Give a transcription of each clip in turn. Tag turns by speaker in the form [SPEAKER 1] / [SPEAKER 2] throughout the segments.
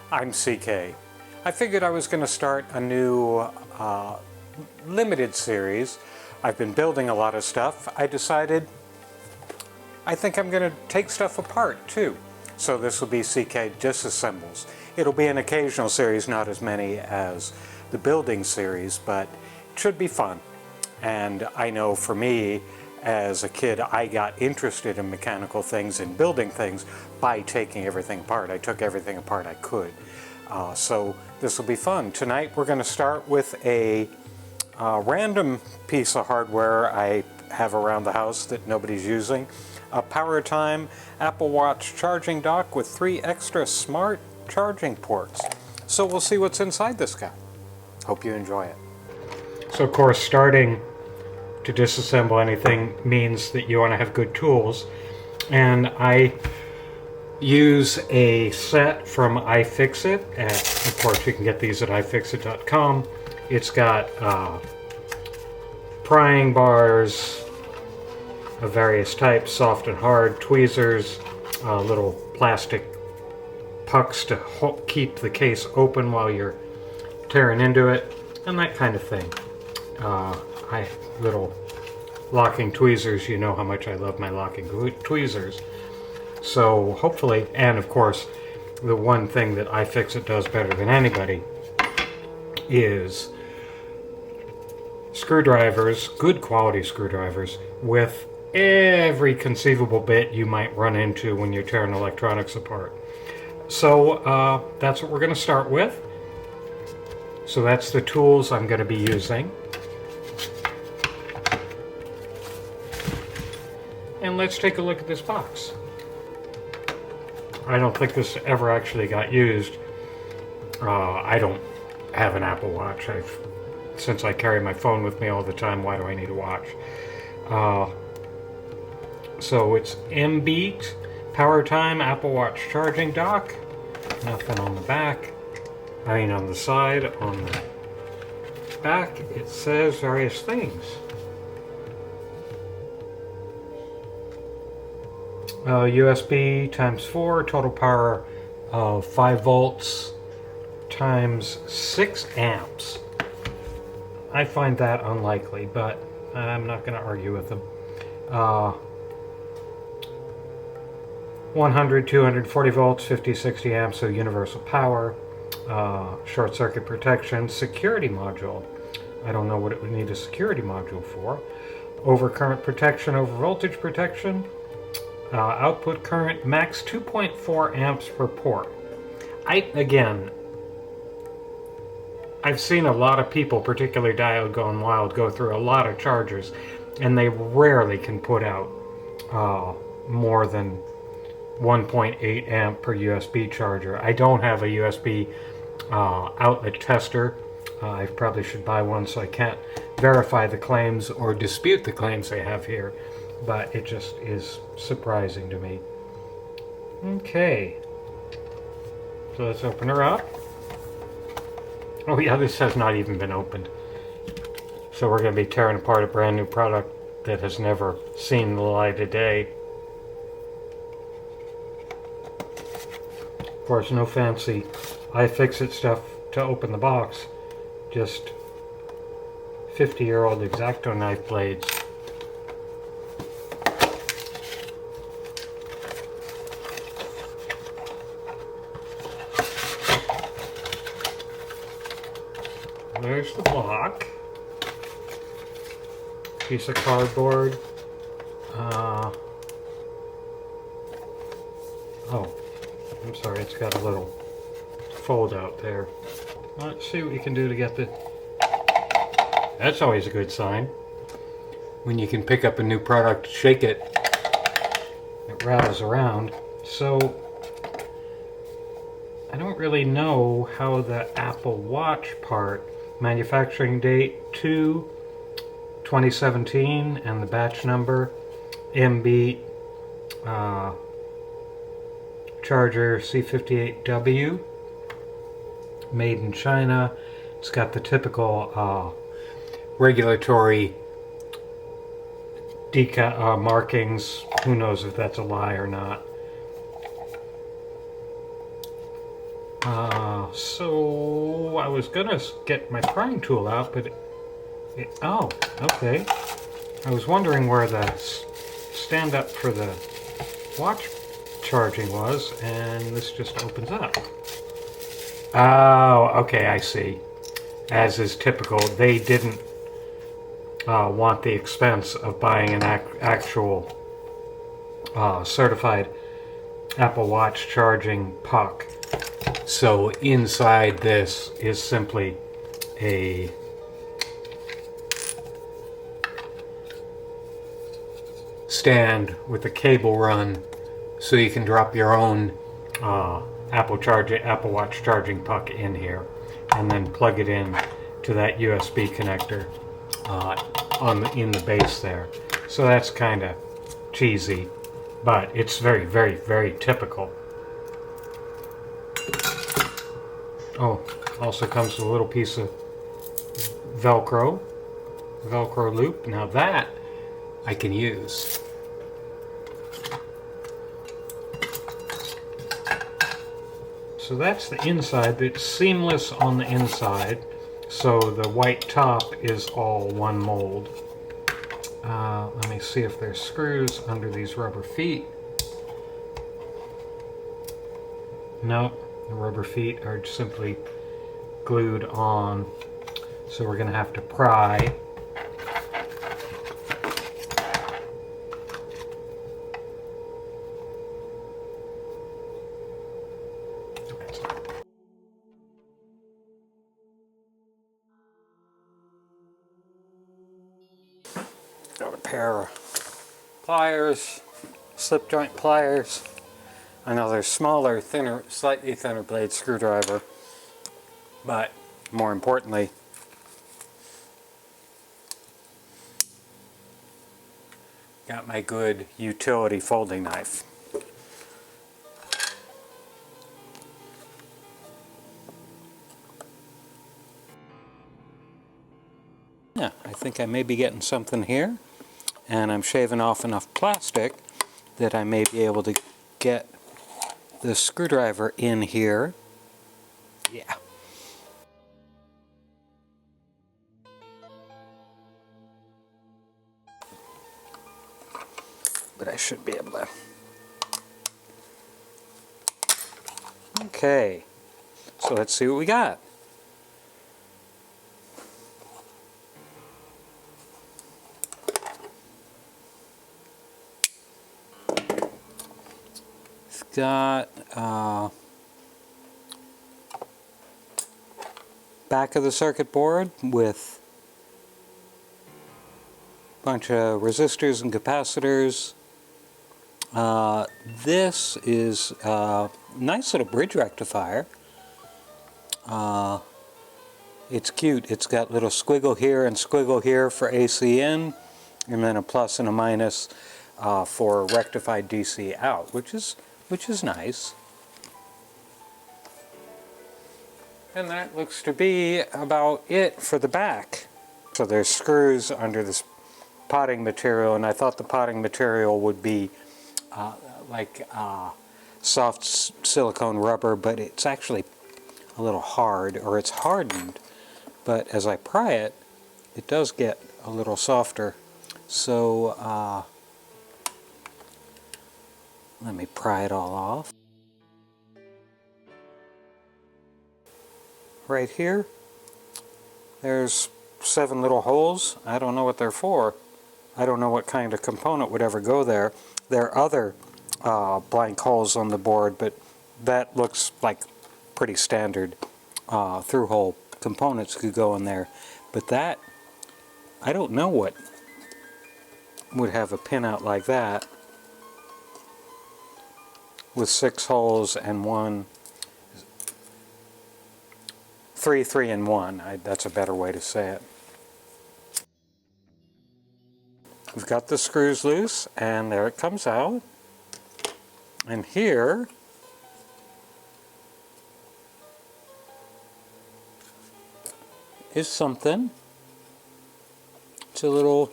[SPEAKER 1] I'm CK. I figured I was going to start a new limited series. I've been building a lot of stuff. I decided I think I'm going to take stuff apart too. So this will be CK Disassembles. It'll be an occasional series, not as many as the building series, but it should be fun. And I know for me, as a kid, I got interested in mechanical things and building things by taking everything apart. I took everything apart I could. So this will be fun. Tonight we're going to start with a random piece of hardware I have around the house that nobody's using. A PowerTime Apple Watch charging dock with 3 extra smart charging ports. So we'll see what's inside this guy. Hope you enjoy it. So of course, starting to disassemble anything means that you want to have good tools, and I use a set from iFixIt, and of course you can get these at iFixIt.com. It's got prying bars of various types, soft and hard, tweezers, little plastic pucks to keep the case open while you're tearing into it, and that kind of thing. Little locking tweezers. You know how much I love my locking tweezers. So hopefully, and of course, the one thing that iFixIt does better than anybody is screwdrivers, good quality screwdrivers, with every conceivable bit you might run into when you're tearing electronics apart. So that's what we're going to start with. So that's the tools I'm going to be using. And let's take a look at this box. I don't think this ever actually got used. I don't have an Apple Watch. Since I carry my phone with me all the time, why do I need a watch? So it's MBeat PowerTime Apple Watch charging dock. Nothing on the back. On the side. On the back it says various things. USB times 4, total power of 5 volts times 6 amps. I find that unlikely, but I'm not going to argue with them. 100, 240 volts, 50, 60 amps, so universal power. Short circuit protection, security module. I don't know what it would need a security module for. Overcurrent protection, over voltage protection. Output current max 2.4 amps per port. I've seen a lot of people, particularly Diode Gone Wild, go through a lot of chargers, and they rarely can put out more than 1.8 amp per USB charger. I don't have a USB outlet tester. I probably should buy one, so I can't verify the claims or dispute the claims they have here, but it just is surprising to me. Okay, so let's open her up. Oh yeah, this has not even been opened. So we're going to be tearing apart a brand new product that has never seen the light of day. Of course, no fancy iFixIt stuff to open the box. Just 50-year-old X-Acto knife blades. There's the block. Piece of cardboard. Oh, I'm sorry, it's got a little fold out there. Let's see what you can do to get the... That's always a good sign. When you can pick up a new product, shake it, it rattles around. So, I don't really know how the Apple Watch part, manufacturing date 2/2017, and the batch number, MB charger C58W, made in China. It's got the typical regulatory markings. Who knows if that's a lie or not. So I was gonna get my prying tool out, but oh, okay. I was wondering where the stand up for the watch charging was, and this just opens up. Oh, okay, I see. As is typical, they didn't want the expense of buying an actual certified Apple Watch charging puck. So inside this is simply a stand with a cable run, so you can drop your own Apple Watch charging puck in here, and then plug it in to that USB connector in the base there. So that's kind of cheesy, but it's very, very, very typical. Oh, also comes with a little piece of Velcro loop. Now that I can use. So that's the inside. It's seamless on the inside, so the white top is all one mold. Let me see if there's screws under these rubber feet. Nope, the rubber feet are simply glued on, so we're going to have to pry. Got a pair of pliers, slip joint pliers, another smaller, thinner, slightly thinner blade screwdriver, but more importantly, got my good utility folding knife. Yeah, I think I may be getting something here, and I'm shaving off enough plastic that I may be able to get the screwdriver in here. Yeah. But I should be able to. Okay, so let's see what we got. It's got back of the circuit board with a bunch of resistors and capacitors. This is a nice little bridge rectifier. It's cute. It's got little squiggle here and squiggle here for AC in, and then a plus and a minus for rectified DC out, which is nice. And that looks to be about it for the back. So there's screws under this potting material, and I thought the potting material would be like soft silicone rubber, but it's actually a little hard, or it's hardened. But as I pry it, it does get a little softer. So let me pry it all off. Right here, there's 7 little holes. I don't know what they're for. I don't know what kind of component would ever go there. There are other blank holes on the board, but that looks like pretty standard through-hole components could go in there. But that, I don't know what would have a pin out like that with 6 holes and 3 and 1. That's a better way to say it. We've got the screws loose, and there it comes out. And here is something. It's a little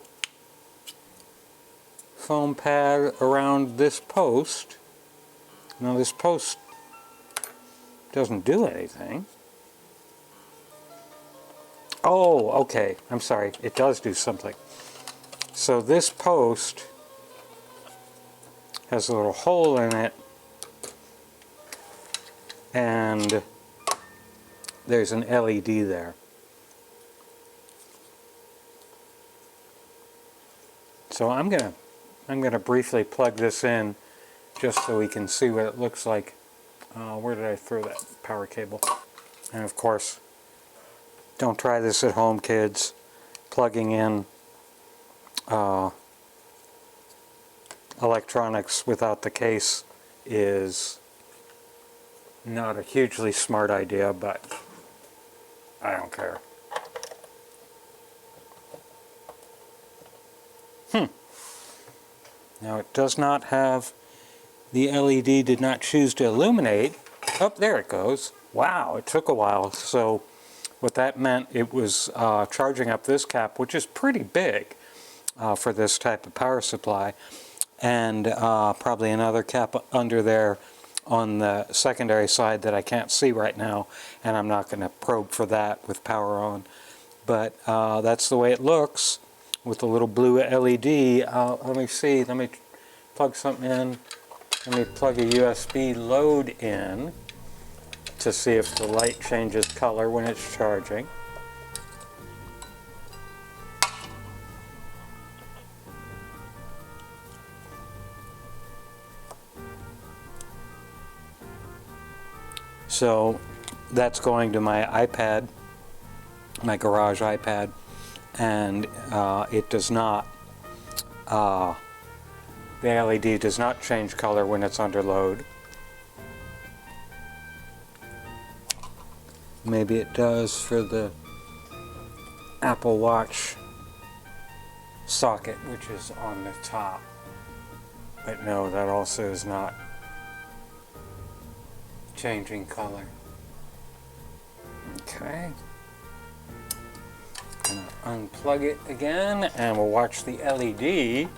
[SPEAKER 1] foam pad around this post. Now this post Doesn't do anything. Oh, okay. I'm sorry. It does do something. So this post has a little hole in it, and there's an LED there. So I'm gonna briefly plug this in just so we can see what it looks like. Where did I throw that power cable? And of course, don't try this at home, kids. Plugging in electronics without the case is not a hugely smart idea, but I don't care. Now it does not have, the LED did not choose to illuminate. Oh, there it goes. Wow, it took a while. So what that meant, it was charging up this cap, which is pretty big for this type of power supply, and probably another cap under there on the secondary side that I can't see right now, and I'm not going to probe for that with power on. But that's the way it looks with the little blue LED. Let me see, let me plug something in. Let me plug a USB load in to see if the light changes color when it's charging. So that's going to my iPad, my garage iPad, and it does not, the LED does not change color when it's under load. Maybe it does for the Apple Watch socket, which is on the top. But no, that also is not changing color. Okay. I'm gonna unplug it again, and we'll watch the LED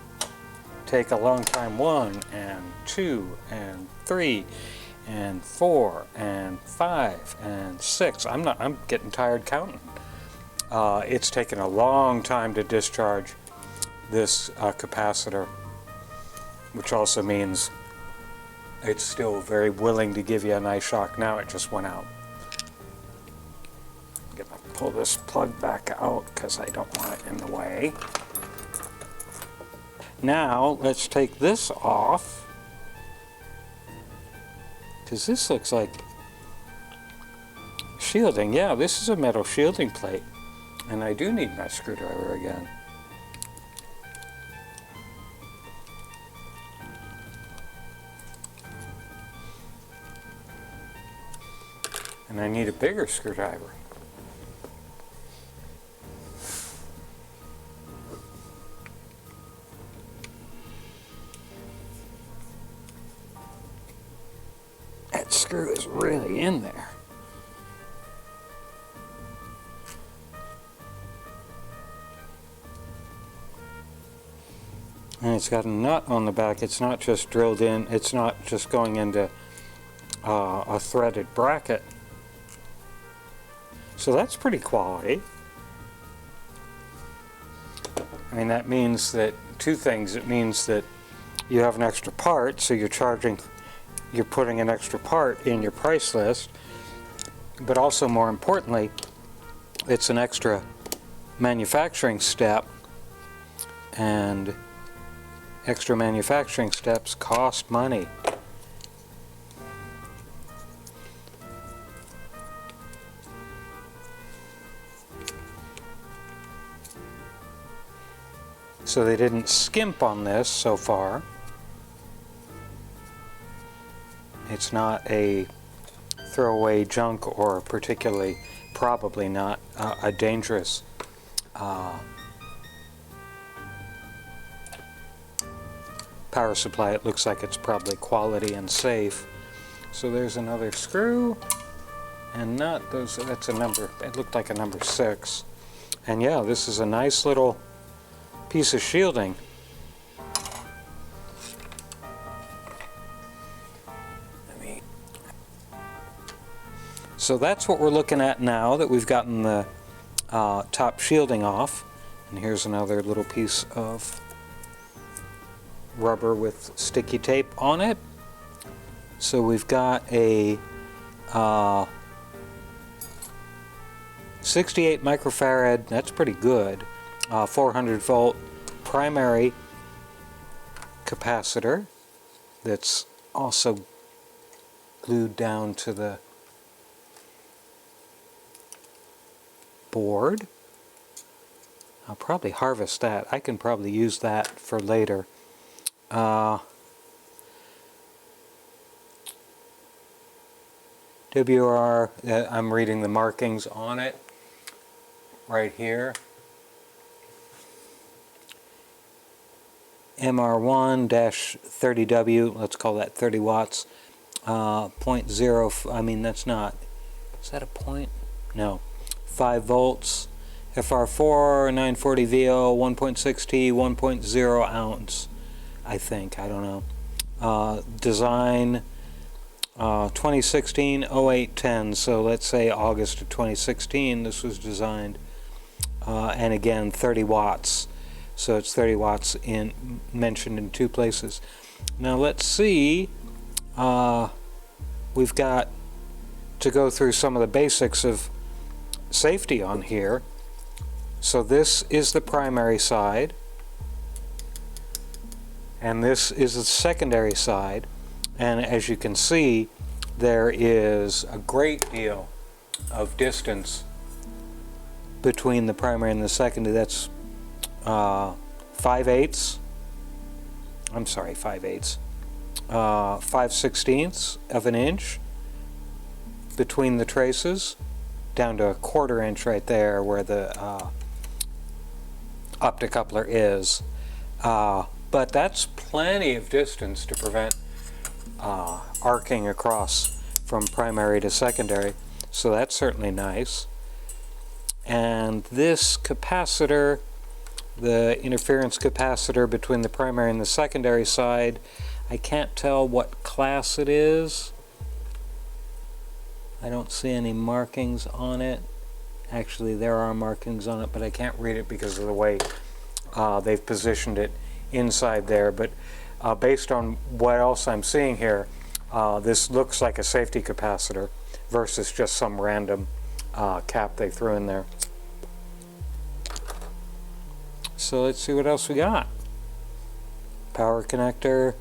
[SPEAKER 1] take a long time. 1 and 2 and 3 and 4 and 5 and 6. I'm getting tired counting. It's taken a long time to discharge this capacitor, which also means it's still very willing to give you a nice shock. Now it just went out. I'm gonna pull this plug back out because I don't want it in the way. Now let's take this off, because this looks like shielding. Yeah, this is a metal shielding plate, and I do need my screwdriver again. And I need a bigger screwdriver. That screw is really in there. And it's got a nut on the back. It's not just drilled in. It's not just going into a threaded bracket. So that's pretty quality. I mean, that means that two things. It means that you have an extra part, so you're putting an extra part in your price list, but also more importantly, it's an extra manufacturing step, and extra manufacturing steps cost money. So they didn't skimp on this so far. It's not a throwaway junk, or particularly, probably not a dangerous power supply. It looks like it's probably quality and safe. So there's another screw and nut. That's a number, it looked like a number 6. And yeah, this is a nice little piece of shielding. So that's what we're looking at now that we've gotten the top shielding off. And here's another little piece of rubber with sticky tape on it. So we've got a 68 microfarad, that's pretty good, 400 volt primary capacitor that's also glued down to the board. I'll probably harvest that. I can probably use that for later. WR, I'm reading the markings on it right here. MR1-30W, let's call that 30 watts. 0.0, I mean that's not, is that a point? No. 5 volts. FR4, 940 VO, 1.6T, 1.0 ounce, I think, I don't know. Design 2016 0810, so let's say August of 2016 this was designed, and again 30 watts, so it's 30 watts mentioned in 2 places. Now let's see, we've got to go through some of the basics of safety on here. So this is the primary side and this is the secondary side. And as you can see, there is a great deal of distance between the primary and the secondary. That's 5/8, I'm sorry, 5/8, 5/16 of an inch between the traces, down to 1/4 inch right there where the optocoupler is. But that's plenty of distance to prevent arcing across from primary to secondary, so that's certainly nice. And this capacitor, the interference capacitor between the primary and the secondary side, I can't tell what class it is. I don't see any markings on it. Actually, there are markings on it, but I can't read it because of the way they've positioned it inside there. But based on what else I'm seeing here, this looks like a safety capacitor versus just some random cap they threw in there. So let's see what else we got. Power connector.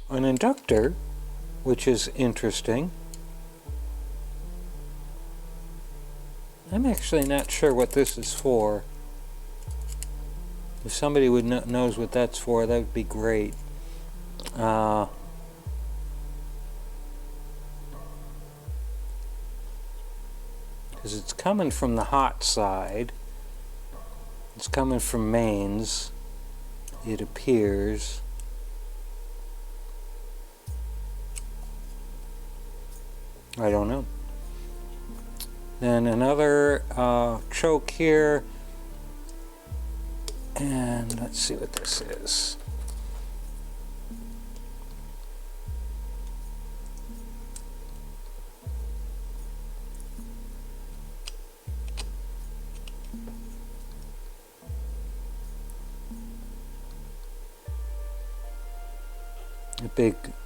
[SPEAKER 1] An inductor, which is interesting. I'm actually not sure what this is for. If somebody would knows what that's for, that would be great. Because it's coming from the hot side. It's coming from mains, it appears. I don't know. Then another choke here, and let's see what this is.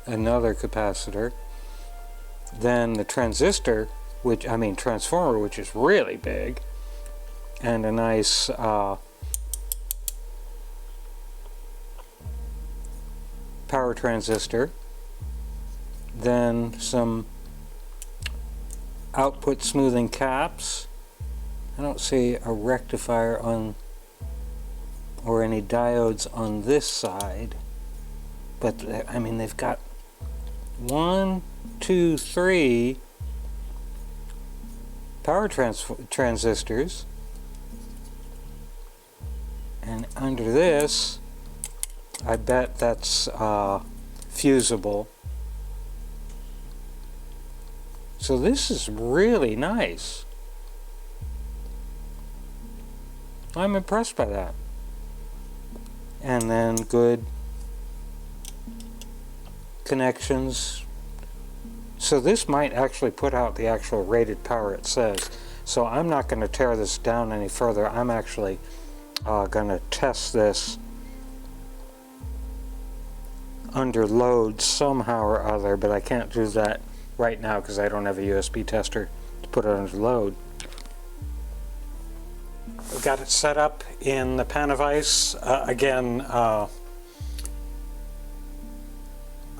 [SPEAKER 1] Another capacitor. Then the transistor, transformer, which is really big, and a nice power transistor. Then some output smoothing caps. I don't see a rectifier on or any diodes on this side, but I mean they've got 1, 2, 3 power transistors, and under this I bet that's fusible. So this is really nice. I'm impressed by that. and then good connections. So this might actually put out the actual rated power it says. So I'm not going to tear this down any further. I'm actually going to test this under load somehow or other, but I can't do that right now because I don't have a USB tester to put it under load. We've got it set up in the pan of ice. Again,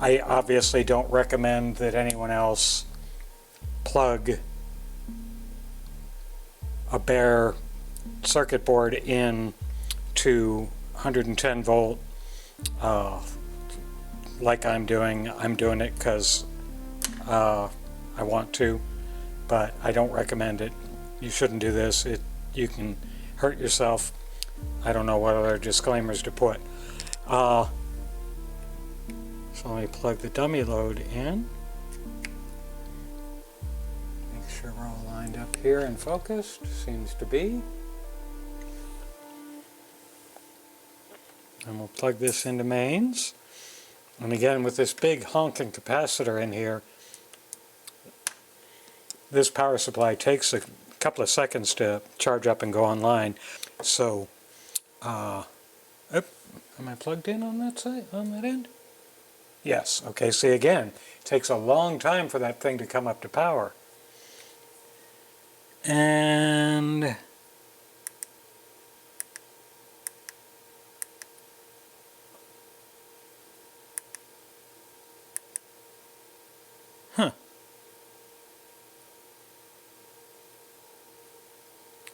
[SPEAKER 1] I obviously don't recommend that anyone else plug a bare circuit board in to 110 volt like I'm doing. I'm doing it because I want to, but I don't recommend it. You shouldn't do this. You can hurt yourself. I don't know what other disclaimers to put. So let me plug the dummy load in. Make sure we're all lined up here and focused. Seems to be. And we'll plug this into mains. And again, with this big honking capacitor in here, this power supply takes a couple of seconds to charge up and go online. So, am I plugged in on that side, on that end? Yes. Okay, see again, it takes a long time for that thing to come up to power. And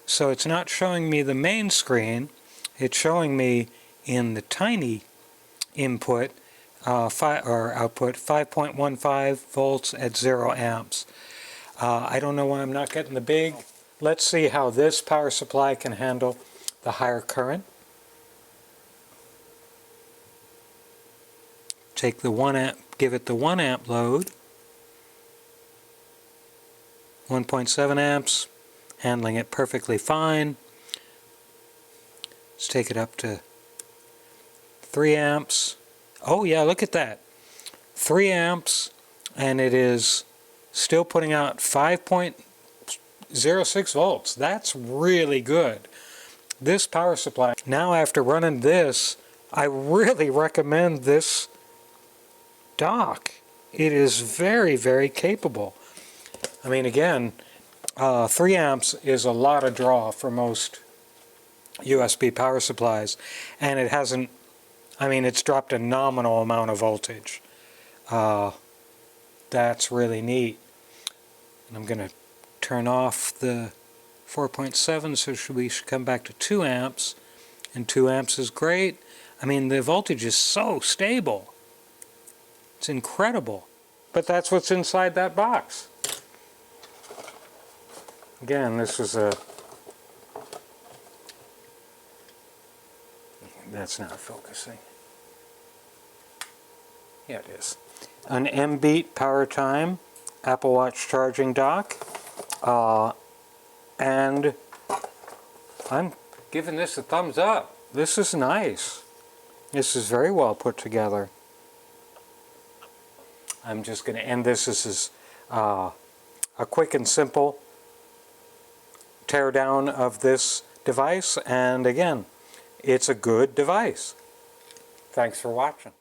[SPEAKER 1] so it's not showing me the main screen, it's showing me in the tiny input output 5.15 volts at 0 amps. I don't know why I'm not getting the big. Let's see how this power supply can handle the higher current. Take the 1 amp, give it the 1 amp load. 1.7 amps, handling it perfectly fine. Let's take it up to 3 amps. Oh yeah, look at that. 3 amps, and it is still putting out 5.06 volts. That's really good. This power supply, now after running this, I really recommend this dock. It is very, very capable. I mean, again, 3 amps is a lot of draw for most USB power supplies, and it hasn't, I mean, it's dropped a nominal amount of voltage. That's really neat. And I'm going to turn off the 4.7, so we should come back to 2 amps. And 2 amps is great. I mean, the voltage is so stable. It's incredible. But that's what's inside that box. Again, this is a... That's not focusing. Yeah, it is. An M-Beat PowerTime Apple Watch charging dock. And I'm giving this a thumbs up. This is nice. This is very well put together. I'm just going to end this. This is a quick and simple teardown of this device, and again, it's a good device. Thanks for watching.